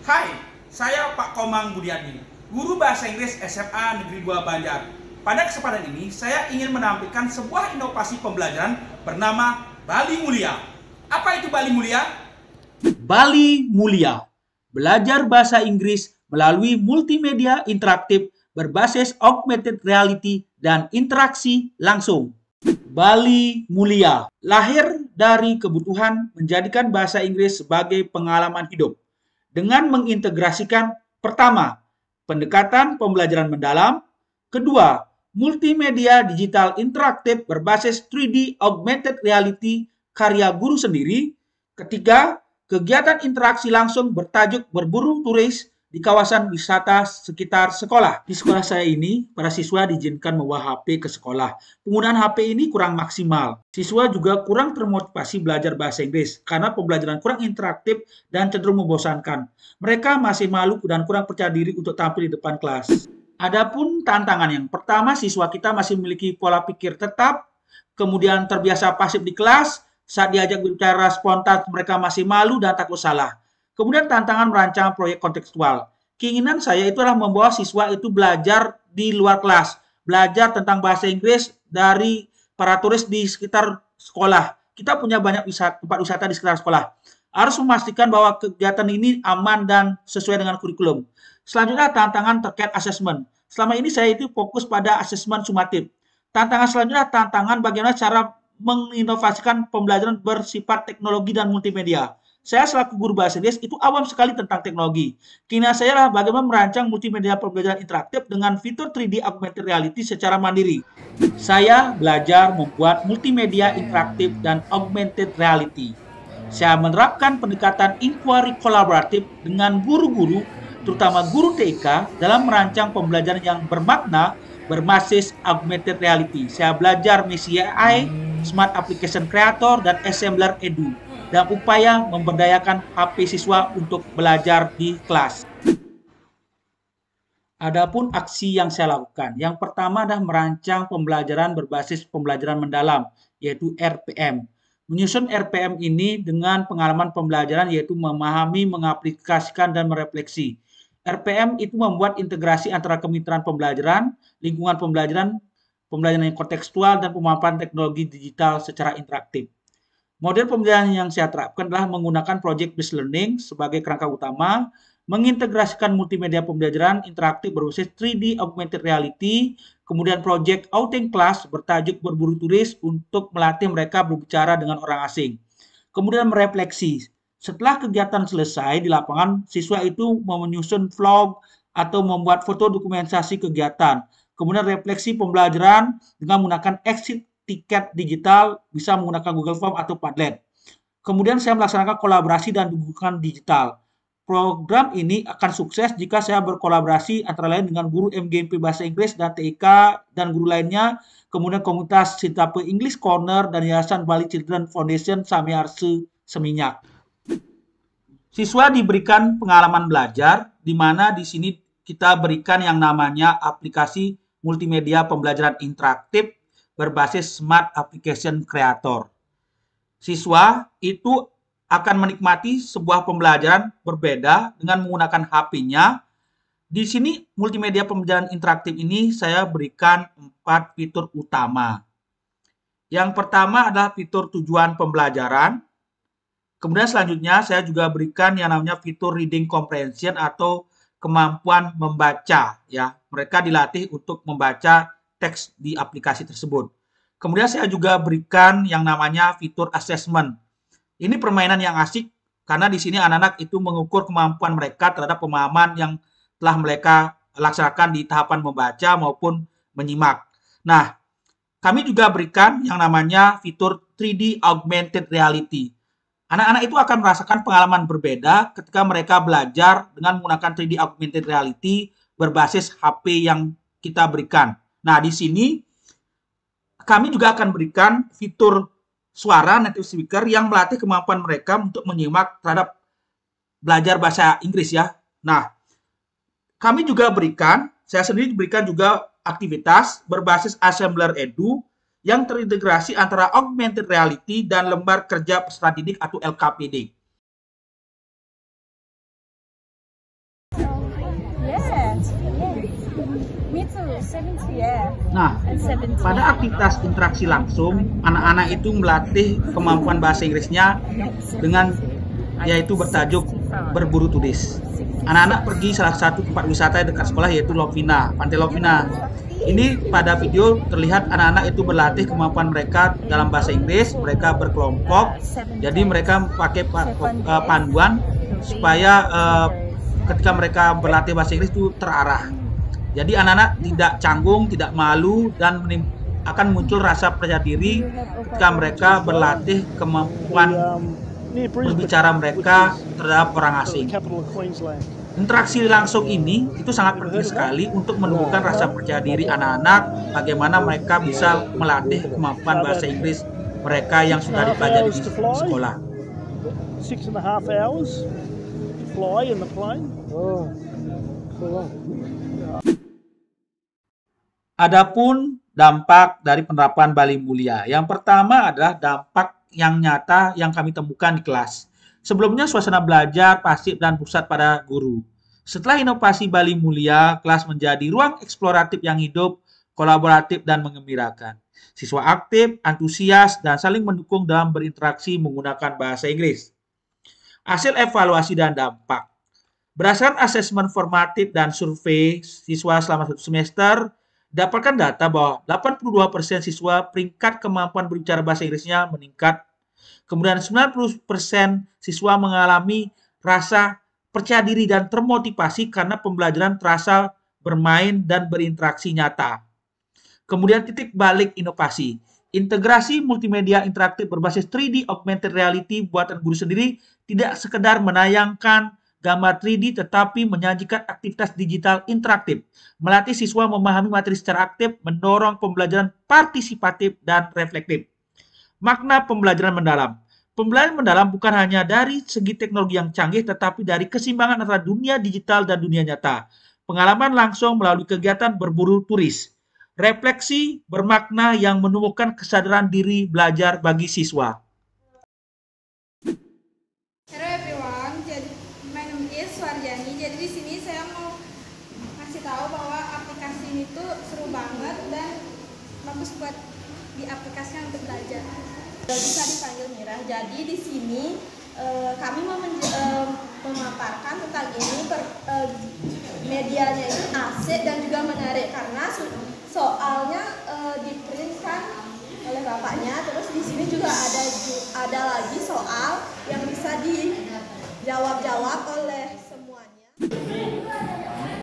Hai, saya Pak Komang Budiarni, guru bahasa Inggris SMA Negeri 2 Banjar. Pada kesempatan ini, saya ingin menampilkan sebuah inovasi pembelajaran bernama Bali Mulia. Apa itu Bali Mulia? Bali Mulia, belajar bahasa Inggris melalui multimedia interaktif berbasis augmented reality dan interaksi langsung. Bali Mulia lahir dari kebutuhan menjadikan bahasa Inggris sebagai pengalaman hidup dengan mengintegrasikan pertama, pendekatan pembelajaran mendalam, kedua, multimedia digital interaktif berbasis 3D augmented reality karya guru sendiri, ketiga, kegiatan interaksi langsung bertajuk berburu turis di kawasan wisata sekitar sekolah. Di sekolah saya ini, para siswa diizinkan membawa HP ke sekolah. Penggunaan HP ini kurang maksimal. Siswa juga kurang termotivasi belajar bahasa Inggris karena pembelajaran kurang interaktif dan cenderung membosankan. Mereka masih malu dan kurang percaya diri untuk tampil di depan kelas. Adapun tantangan yang pertama, siswa kita masih memiliki pola pikir tetap, kemudian terbiasa pasif di kelas, saat diajak bicara spontan mereka masih malu dan takut salah. Kemudian tantangan merancang proyek kontekstual. Keinginan saya itu adalah membawa siswa itu belajar di luar kelas, belajar tentang bahasa Inggris dari para turis di sekitar sekolah. Kita punya banyak tempat wisata di sekitar sekolah. Harus memastikan bahwa kegiatan ini aman dan sesuai dengan kurikulum. Selanjutnya tantangan terkait asesmen. Selama ini saya itu fokus pada asesmen sumatif. Tantangan selanjutnya tantangan bagaimana cara menginovasikan pembelajaran bersifat teknologi dan multimedia. Saya selaku guru bahasa Inggris itu awam sekali tentang teknologi. Keinginan saya adalah bagaimana merancang multimedia pembelajaran interaktif dengan fitur 3D augmented reality secara mandiri. Saya belajar membuat multimedia interaktif dan augmented reality. Saya menerapkan pendekatan inquiry kolaboratif dengan guru-guru, terutama guru TK, dalam merancang pembelajaran yang bermakna berbasis augmented reality. Saya belajar Misi AI, Smart Application Creator, dan Assembler Edu dalam upaya memberdayakan HP siswa untuk belajar di kelas. Adapun aksi yang saya lakukan, yang pertama adalah merancang pembelajaran berbasis pembelajaran mendalam, yaitu RPM. Menyusun RPM ini dengan pengalaman pembelajaran yaitu memahami, mengaplikasikan, dan merefleksi. RPM itu membuat integrasi antara kemitraan pembelajaran, lingkungan pembelajaran, pembelajaran yang kontekstual, dan pemanfaatan teknologi digital secara interaktif. Model pembelajaran yang saya terapkan adalah menggunakan project-based learning sebagai kerangka utama, mengintegrasikan multimedia pembelajaran interaktif berbasis 3D augmented reality, kemudian project outing class bertajuk berburu turis untuk melatih mereka berbicara dengan orang asing. Kemudian merefleksi. Setelah kegiatan selesai di lapangan, siswa itu menyusun vlog atau membuat foto dokumentasi kegiatan. Kemudian refleksi pembelajaran dengan menggunakan exit tiket digital, bisa menggunakan Google Form atau Padlet. Kemudian saya melaksanakan kolaborasi dan dukungan digital. Program ini akan sukses jika saya berkolaborasi antara lain dengan guru MGMP Bahasa Inggris dan TIK dan guru lainnya, kemudian komunitas Sitape English Corner dan Yayasan Bali Children Foundation Samiarse Seminyak. Siswa diberikan pengalaman belajar, di mana di sini kita berikan yang namanya aplikasi multimedia pembelajaran interaktif berbasis Smart Application Creator. Siswa itu akan menikmati sebuah pembelajaran berbeda dengan menggunakan HP-nya. Di sini multimedia pembelajaran interaktif ini saya berikan 4 fitur utama. Yang pertama adalah fitur tujuan pembelajaran. Kemudian selanjutnya saya juga berikan yang namanya fitur reading comprehension atau kemampuan membaca. Ya, mereka dilatih untuk membaca teks di aplikasi tersebut. Kemudian saya juga berikan yang namanya fitur assessment. Ini permainan yang asik karena di sini anak-anak itu mengukur kemampuan mereka terhadap pemahaman yang telah mereka laksanakan di tahapan membaca maupun menyimak. Nah, kami juga berikan yang namanya fitur 3D augmented reality. Anak-anak itu akan merasakan pengalaman berbeda ketika mereka belajar dengan menggunakan 3D augmented reality berbasis HP yang kita berikan. Nah, di sini kami juga akan berikan fitur suara native speaker yang melatih kemampuan mereka untuk menyimak terhadap belajar bahasa Inggris ya. Nah, kami juga berikan, saya sendiri berikan juga aktivitas berbasis Assembler Edu yang terintegrasi antara augmented reality dan lembar kerja peserta didik atau LKPD. Me too, 70, yeah. Nah, And 70. pada aktivitas interaksi langsung, anak-anak itu melatih kemampuan bahasa Inggrisnya dengan yaitu bertajuk berburu turis. Anak-anak pergi salah satu tempat wisata dekat sekolah yaitu Lovina, Pantai Lovina. Ini pada video terlihat anak-anak itu berlatih kemampuan mereka dalam bahasa Inggris, mereka berkelompok. Jadi mereka pakai panduan supaya ketika mereka berlatih bahasa Inggris itu terarah. Jadi anak-anak tidak canggung, tidak malu, dan akan muncul rasa percaya diri ketika mereka berlatih kemampuan berbicara mereka terhadap orang asing. Interaksi langsung ini itu sangat penting sekali untuk menumbuhkan rasa percaya diri anak-anak, bagaimana mereka bisa melatih kemampuan bahasa Inggris mereka yang sudah dipelajari di sekolah. 6.5 hours fly in the plane. Adapun dampak dari penerapan Bali Mulia. Yang pertama adalah dampak yang nyata yang kami temukan di kelas. Sebelumnya suasana belajar pasif dan pusat pada guru. Setelah inovasi Bali Mulia, kelas menjadi ruang eksploratif yang hidup, kolaboratif, dan menggembirakan. Siswa aktif, antusias, dan saling mendukung dalam berinteraksi menggunakan bahasa Inggris. Hasil evaluasi dan dampak. Berdasarkan asesmen formatif dan survei siswa selama 1 semester, dapatkan data bahwa 82% siswa peringkat kemampuan berbicara bahasa Inggrisnya meningkat. Kemudian 90% siswa mengalami rasa percaya diri dan termotivasi karena pembelajaran terasa bermain dan berinteraksi nyata. Kemudian titik balik inovasi. Integrasi multimedia interaktif berbasis 3D augmented reality buatan guru sendiri tidak sekedar menayangkan gambar 3D tetapi menyajikan aktivitas digital interaktif, melatih siswa memahami materi secara aktif, mendorong pembelajaran partisipatif dan reflektif. Makna pembelajaran mendalam. Pembelajaran mendalam bukan hanya dari segi teknologi yang canggih tetapi dari keseimbangan antara dunia digital dan dunia nyata. Pengalaman langsung melalui kegiatan berburu turis. Refleksi bermakna yang menumbuhkan kesadaran diri belajar bagi siswa. Hello everyone, my name is Warjani. Jadi di sini saya mau ngasih tahu bahwa aplikasi ini tuh seru banget dan bagus buat diaplikasikan untuk belajar. Bisa dipanggil Mirah. Jadi di sini kami mau memaparkan tentang ini. Medianya itu asik dan juga menarik karena soalnya diprintkan oleh bapaknya. Terus di sini juga ada lagi soal yang bisa dijawab oleh semuanya.